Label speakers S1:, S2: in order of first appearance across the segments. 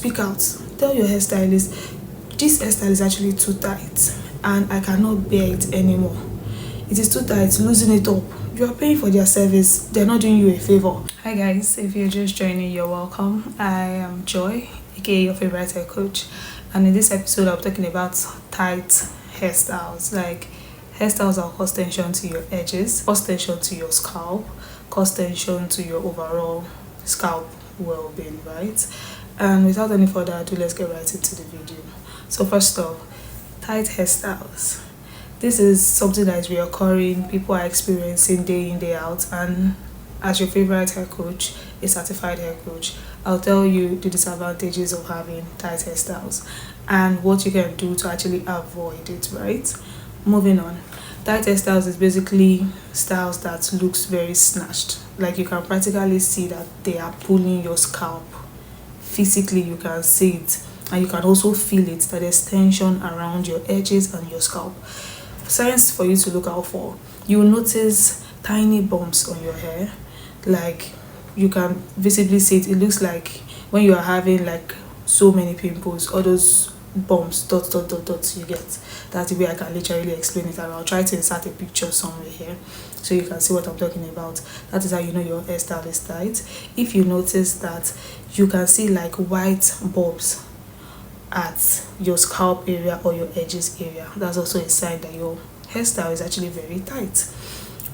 S1: speak out. Tell your hairstylist, this hairstyle is actually too tight and I cannot bear it anymore. It is too tight, loosen it up. You are paying for their service, they're not doing you a favor. Hi guys, if you're just joining, you're welcome. I am Joy, aka your favorite hair coach, and in this episode I'm talking about tight hairstyles. Like hairstyles that cause tension to your edges, cause tension to your scalp, cause tension to your overall scalp well-being, right? And without any further ado, let's get right into the video. So first off, tight hairstyles. This is something that is reoccurring, people are experiencing day in, day out, and as your favorite hair coach, a certified hair coach, I'll tell you the disadvantages of having tight hairstyles and what you can do to actually avoid it, right? Moving on. Tight hairstyles is basically styles that looks very snatched. Like you can practically see that they are pulling your scalp. Physically, you can see it, and you can also feel it, that there's tension around your edges and your scalp. Signs for you to look out for. You will notice tiny bumps on your hair. Like you can visibly see it. It looks like when you are having like so many pimples, all those bumps, dots you get. That's the way I can literally explain it, and I'll try to insert a picture somewhere here so you can see what I'm talking about. That is how you know your hairstyle is tight. If you notice that you can see like white bumps at your scalp area or your edges area, that's also a sign that your hairstyle is actually very tight.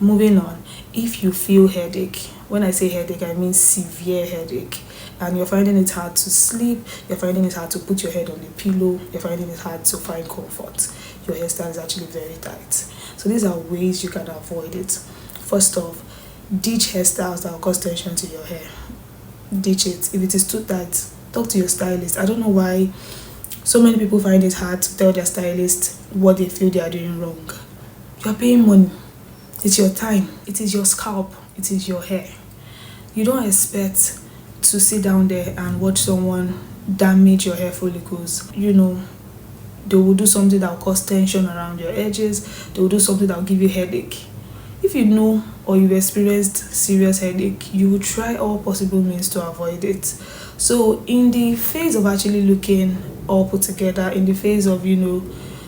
S1: Moving on, if you feel headache, when I say headache I mean severe headache, and you're finding it hard to sleep, you're finding it hard to put your head on the pillow, you're finding it hard to find comfort, your hairstyle is actually very tight. So these are ways you can avoid it. First off, ditch hairstyles that will cause tension to your hair. Ditch it. If it is too tight, talk to your stylist. I don't know why so many people find it hard to tell their stylist what they feel they are doing wrong. You are paying money. It's your time. It is your scalp. It is your hair. You don't expect to sit down there and watch someone damage your hair follicles. You know, they will do something that will cause tension around your edges. They will do something that will give you headache. If you know or you've experienced serious headache, you will try all possible means to avoid it. So in the phase of actually looking all put together, in the phase of, you know,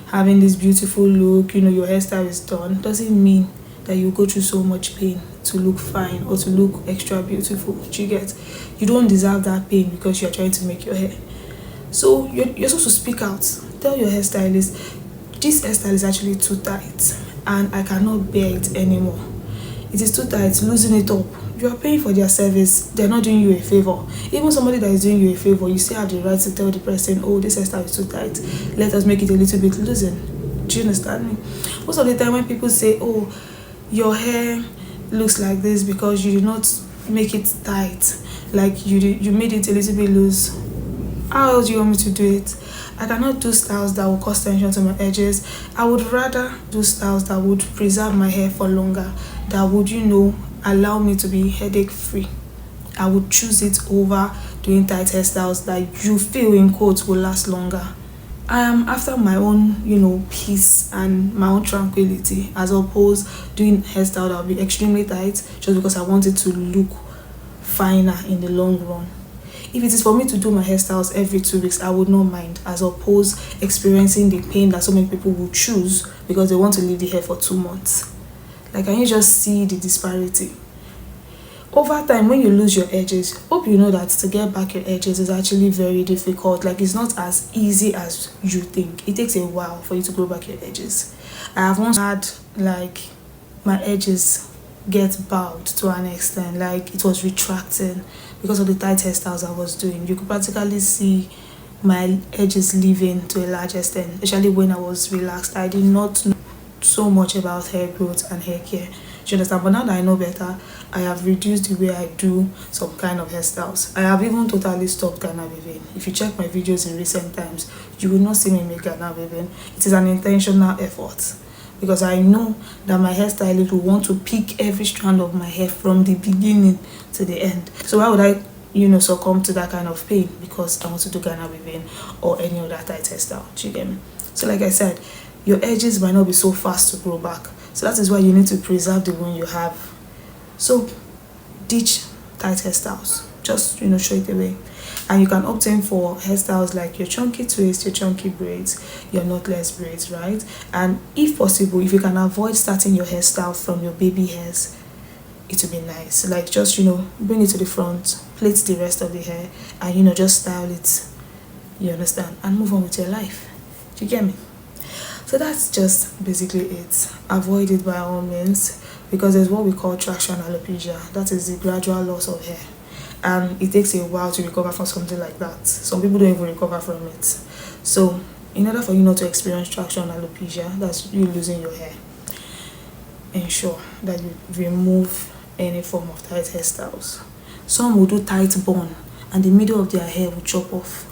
S1: having this beautiful look, you know, your hairstyle is done, doesn't mean that you go through so much pain to look fine or to look extra beautiful. Do you get? You don't deserve that pain because you're trying to make your hair. So you're supposed to speak out. Tell your hairstylist, this hairstyle is actually too tight and I cannot bear it anymore. It is too tight, loosen it up. You are paying for their service, they're not doing you a favor. Even somebody that is doing you a favor, you still have the right to tell the person, oh, this hairstyle is too tight, let us make it a little bit loosen. Do you understand me? Most of the time when people say, oh, your hair looks like this because you did not make it tight, like you made it a little bit loose, how else do you want me to do it? I cannot do styles that will cause tension to my edges. I would rather do styles that would preserve my hair for longer, that would, you know, allow me to be headache free. I would choose it over doing tight hairstyles that you feel in quotes will last longer. I am after my own, you know, peace and my own tranquility, as opposed doing hairstyle that will be extremely tight just because I want it to look finer in the long run. If it is for me to do my hairstyles every 2 weeks, I would not mind, as opposed experiencing the pain that so many people will choose because they want to leave the hair for 2 months. Like, can you just see the disparity? Over time, when you lose your edges, hope you know that to get back your edges is actually very difficult. Like, it's not as easy as you think. It takes a while for you to grow back your edges. I have once had like my edges get bowed to an extent, like it was retracting because of the tight hairstyles I was doing. You could practically see my edges leaving to a large extent, especially when I was relaxed. I did not know so much about hair growth and hair care. Do you understand? But now that I know better, I have reduced the way I do some kind of hairstyles. I have even totally stopped Ghana weaving. If you check my videos in recent times, you will not see me make Ghana weaving. It is an intentional effort because I know that my hairstylist will want to pick every strand of my hair from the beginning to the end. So why would I, you know, succumb to that kind of pain because I want to do Ghana weaving or any other tight hairstyle? Do you get me? So like I said, your edges might not be so fast to grow back. So that is why you need to preserve the one you have. So ditch tight hairstyles. Just, you know, show it away. And you can opt in for hairstyles like your chunky twist, your chunky braids, your knotless braids, right? And if possible, if you can avoid starting your hairstyle from your baby hairs, it would be nice. Like, just, bring it to the front, plait the rest of the hair, and just style it, you understand, and move on with your life. Do you get me? So that's just basically it. Avoid it by all means, because there's what we call traction alopecia. That is the gradual loss of hair, and it takes a while to recover from something like that. Some people don't even recover from it. So in order for you not to experience traction alopecia, that's you losing your hair, ensure that you remove any form of tight hairstyles. Some will do tight bun and the middle of their hair will chop off.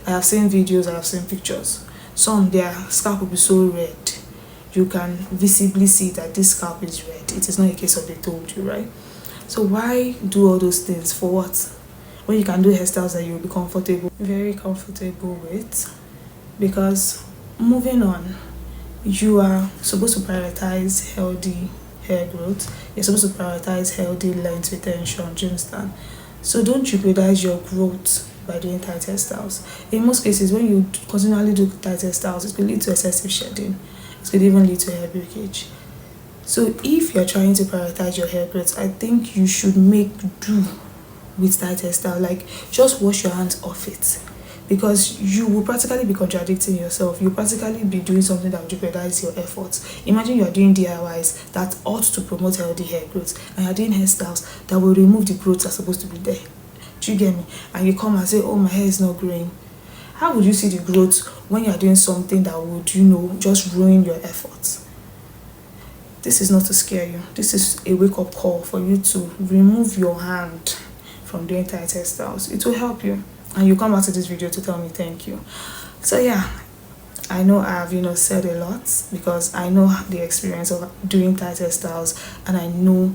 S1: I have seen videos, I have seen pictures. Some, their scalp will be so red, you can visibly see that this scalp is red. It is not a case of they told you, right? So why do all those things? For what? When you can do hairstyles that you'll be comfortable, very comfortable with. Because moving on, you are supposed to prioritize healthy hair growth. You're supposed to prioritize healthy length retention. Do you understand? So don't jeopardize your growth by doing tight hairstyles. In most cases, when you continually do tight hairstyles, it could lead to excessive shedding. It could even lead to hair breakage. So if you're trying to prioritize your hair growth, I think you should make do with tight hairstyle. Like, just wash your hands off it, because you will practically be contradicting yourself. You'll practically be doing something that will jeopardize your efforts. Imagine you're doing DIYs that ought to promote healthy hair growth, and you're doing hairstyles that will remove the growths that are supposed to be there. Do you get me? And you come and say, oh, my hair is not growing. How would you see the growth when you're doing something that would, just ruin your efforts? This is not to scare you. This is a wake-up call for you to remove your hand from doing tight hairstyles. It will help you. And you come back to this video to tell me thank you. So yeah, I know I've said a lot, because I know the experience of doing tight hairstyles, and I know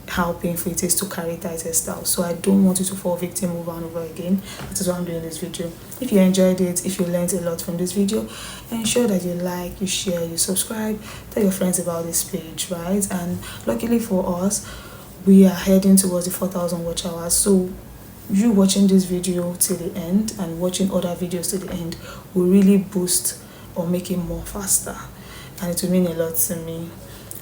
S1: how painful it is to carry tight hairstyles. So I don't want you to fall victim over and over again. That is why I'm doing this video. If you enjoyed it, if you learned a lot from this video, ensure that you like, you share, you subscribe, tell your friends about this page, right? And luckily for us, we are heading towards the 4,000 watch hours. So you watching this video till the end and watching other videos to the end will really boost or make it more faster, and it will mean a lot to me.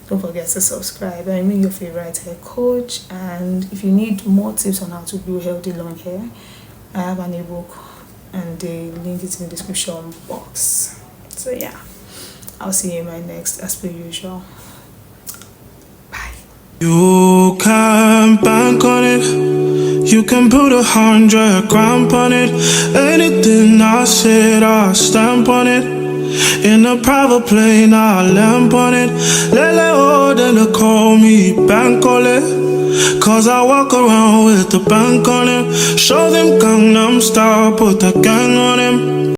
S1: Don't forget to subscribe. I'm your favorite hair coach, and if you need more tips on how to grow healthy long hair, I have an ebook, and the link is in the description box. So yeah, I'll see you in my next, as per usual. Bye.
S2: You can bank on it, you can put 100 grand on it. Anything I said, I stamp on it. In a private plane, I lamp on it. Lele oh, then they call me Bankole, cause I walk around with the bank on it. Show them Gangnam Style, put the gang on him.